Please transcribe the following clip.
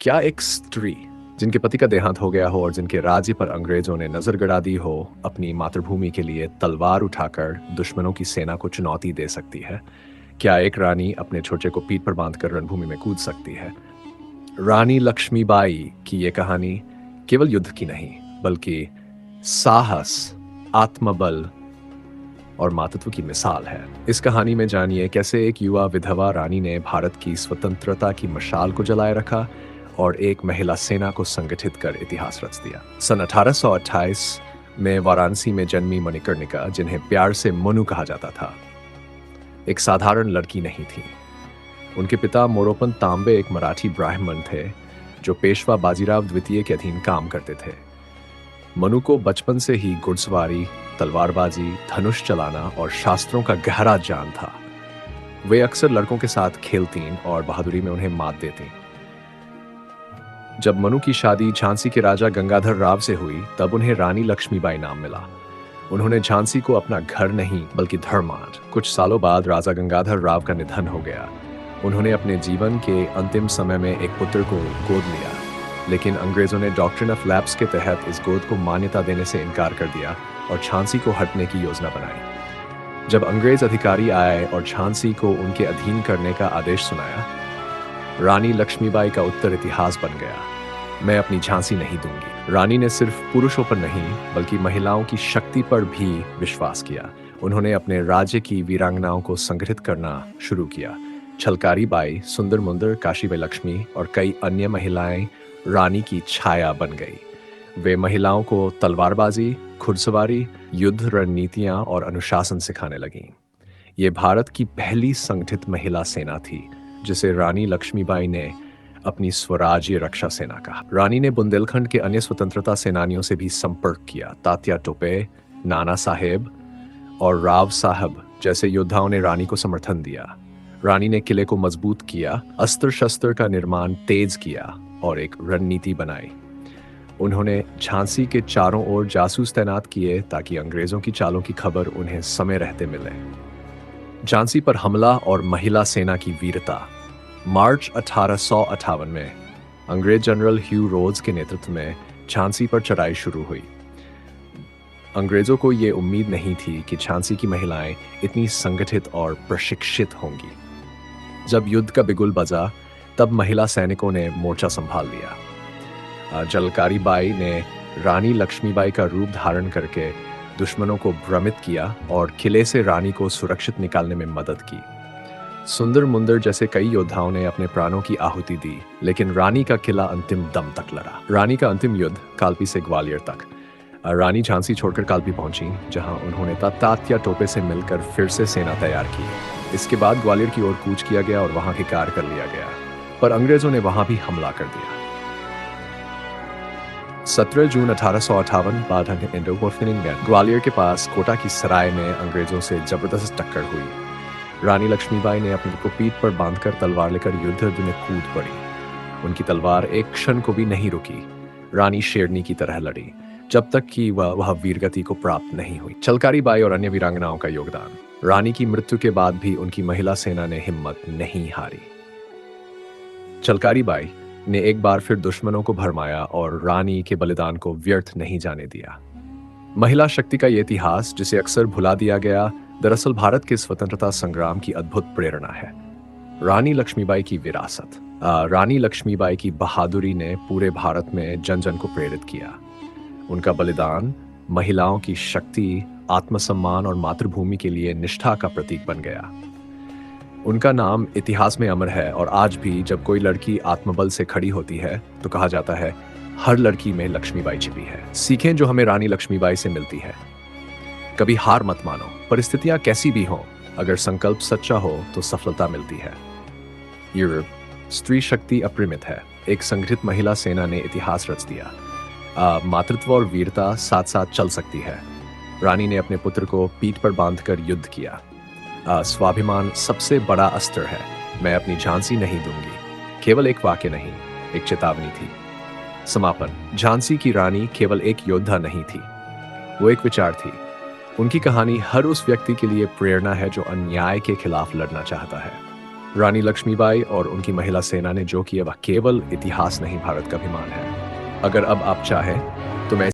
क्या एक स्त्री जिनके पति का देहांत हो गया हो और जिनके राज्य पर अंग्रेजों ने नजर गड़ा दी हो, अपनी मातृभूमि के लिए तलवार उठाकर दुश्मनों की सेना को चुनौती दे सकती है? क्या एक रानी अपने छोटे को पीठ पर बांधकर रणभूमि में कूद सकती है? रानी लक्ष्मीबाई की ये कहानी केवल युद्ध की नहीं, बल्कि साहस, आत्मबल और मातृत्व की मिसाल है। इस कहानी में जानिए कैसे एक युवा विधवा रानी ने भारत की स्वतंत्रता की मशाल को जलाए रखा और एक महिला सेना को संगठित कर इतिहास रच दिया। सन 1828 में वाराणसी में जन्मी मणिकर्णिका, जिन्हें प्यार से मनु कहा जाता था, एक साधारण लड़की नहीं थी। उनके पिता मोरोपंत तांबे एक मराठी ब्राह्मण थे जो पेशवा बाजीराव द्वितीय के अधीन काम करते थे। मनु को बचपन से ही घुड़सवारी, तलवारबाजी, धनुष चलाना और शास्त्रों का गहरा ज्ञान था। वे अक्सर लड़कों के साथ खेलती और बहादुरी में उन्हें मात देती। जब मनु की शादी झांसी के राजा गंगाधर राव से हुई, तब उन्हें रानी लक्ष्मीबाई नाम मिला। उन्होंने झांसी को अपना घर नहीं बल्कि धर्म माना। कुछ सालों बाद राजा गंगाधर राव का निधन हो गया। उन्होंने अपने जीवन के अंतिम समय में एक पुत्र को गोद लिया, लेकिन अंग्रेजों ने डॉक्ट्रिन ऑफ लैप्स के तहत इस गोद को मान्यता देने से इनकार कर दिया और झांसी को हटने की योजना बनाई। जब अंग्रेज अधिकारी आए और झांसी को उनके अधीन करने का आदेश सुनाया, रानी लक्ष्मीबाई का उत्तर इतिहास बन गया, मैं अपनी झांसी नहीं दूंगी। रानी ने सिर्फ पुरुषों पर नहीं बल्कि महिलाओं की शक्ति पर भी विश्वास किया। उन्होंने अपने राज्य की वीरांगनाओं को संगठित करना शुरू किया। छलकारी बाई, सुंदर मुंदर, काशीबाई लक्ष्मी और कई अन्य महिलाएं रानी की छाया बन गई। वे महिलाओं को तलवारबाजी, घुड़सवारी, युद्ध रणनीतियां और अनुशासन सिखाने लगीं। ये भारत की पहली संगठित महिला सेना थी, जिसे रानी लक्ष्मीबाई ने अपनी स्वराज्य रक्षा सेना कहा। रानी ने बुंदेलखंड के अन्य स्वतंत्रता सेनानियों से भी संपर्क किया। तात्या टोपे, नाना साहेब और राव साहब जैसे योद्धाओं ने रानी को समर्थन दिया। रानी ने किले को मजबूत किया, अस्त्र शस्त्र का निर्माण तेज किया और एक रणनीति बनाई। उन्होंने झांसी के चारों ओर जासूस तैनात किए ताकि अंग्रेजों की चालों की खबर उन्हें समय रहते मिले। झांसी पर हमला और महिला सेना की वीरता। मार्च 1858 में अंग्रेज जनरल ह्यू रोड्स के नेतृत्व में झांसी पर चढ़ाई शुरू हुई। अंग्रेजों को ये उम्मीद नहीं थी कि झांसी की महिलाएं इतनी संगठित और प्रशिक्षित होंगी। जब युद्ध का बिगुल बजा, तब महिला सैनिकों ने मोर्चा संभाल लिया। झलकारी बाई ने रानी लक्ष्मीबाई का रूप धारण करके दुश्मनों को भ्रमित किया और किले से रानी को सुरक्षित निकालने में मदद की। सुंदर मुंदर जैसे कई योद्धाओं ने अपने प्राणों की आहुति दी, लेकिन रानी का किला अंतिम दम तक लड़ा। रानी का अंतिम युद्ध कालपी से ग्वालियर तक। रानी झांसी छोड़कर कालपी पहुंची, जहां उन्होंने तात्या टोपे से मिलकर फिर से सेना तैयार की। इसके बाद ग्वालियर की ओर कूच किया गया और वहां के कार्य कर लिया गया, पर अंग्रेजों ने वहां भी हमला कर दिया। 17 जून 1858 ग्वालियर के पास कोटा की सराय में अंग्रेजों से जबरदस्त टक्कर हुई। रानी लक्ष्मीबाई ने अपने को पीठ पर बांधकर तलवार लेकर युद्ध में कूद पड़ी। उनकी तलवार एक क्षण को भी नहीं रुकी। रानी शेरनी की तरह लड़ी जब तक कि वह वीरगति को प्राप्त नहीं हुई। छलकारी बाई और अन्य वीरांगनाओं का योगदान। रानी की मृत्यु के बाद भी उनकी महिला सेना ने हिम्मत नहीं हारी। छलकारी बाई ने एक बार फिर दुश्मनों को भरमाया और रानी के बलिदान को व्यर्थ नहीं जाने दिया। महिला शक्ति का यह इतिहास, जिसे अक्सर भुला दिया गया, दरअसल भारत के स्वतंत्रता संग्राम की अद्भुत प्रेरणा है। रानी लक्ष्मीबाई की विरासत। रानी लक्ष्मीबाई की बहादुरी ने पूरे भारत में जन जन को प्रेरित किया। उनका बलिदान महिलाओं की शक्ति, आत्मसम्मान और मातृभूमि के लिए निष्ठा का प्रतीक बन गया। उनका नाम इतिहास में अमर है और आज भी जब कोई लड़की आत्मबल से खड़ी होती है तो कहा जाता है, हर लड़की में लक्ष्मीबाई छिपी है। सीखें जो हमें रानी लक्ष्मीबाई से मिलती है। कभी हार मत मानो, परिस्थितियां कैसी भी हों, अगर संकल्प सच्चा हो तो सफलता मिलती है। यूरोप, स्त्री शक्ति अपरिमित है। एक संगठित महिला सेना ने इतिहास रच दिया। मातृत्व और वीरता साथ साथ चल सकती है। रानी ने अपने पुत्र को पीठ पर बांधकर युद्ध किया। स्वाभिमान सबसे बड़ा अस्त्र है। मैं अपनी झांसी नहीं दूंगी केवल एक वाक्य नहीं, एक चेतावनी थी। समापन। झांसी की रानी केवल एक योद्धा नहीं थी, वो एक विचार थी। उनकी कहानी हर उस व्यक्ति के लिए प्रेरणा है जो अन्याय के खिलाफ लड़ना चाहता है। रानी लक्ष्मीबाई और उनकी महिला सेना ने जो किया वह केवल इतिहास नहीं भारत का अभिमान है। अगर अब आप चाहें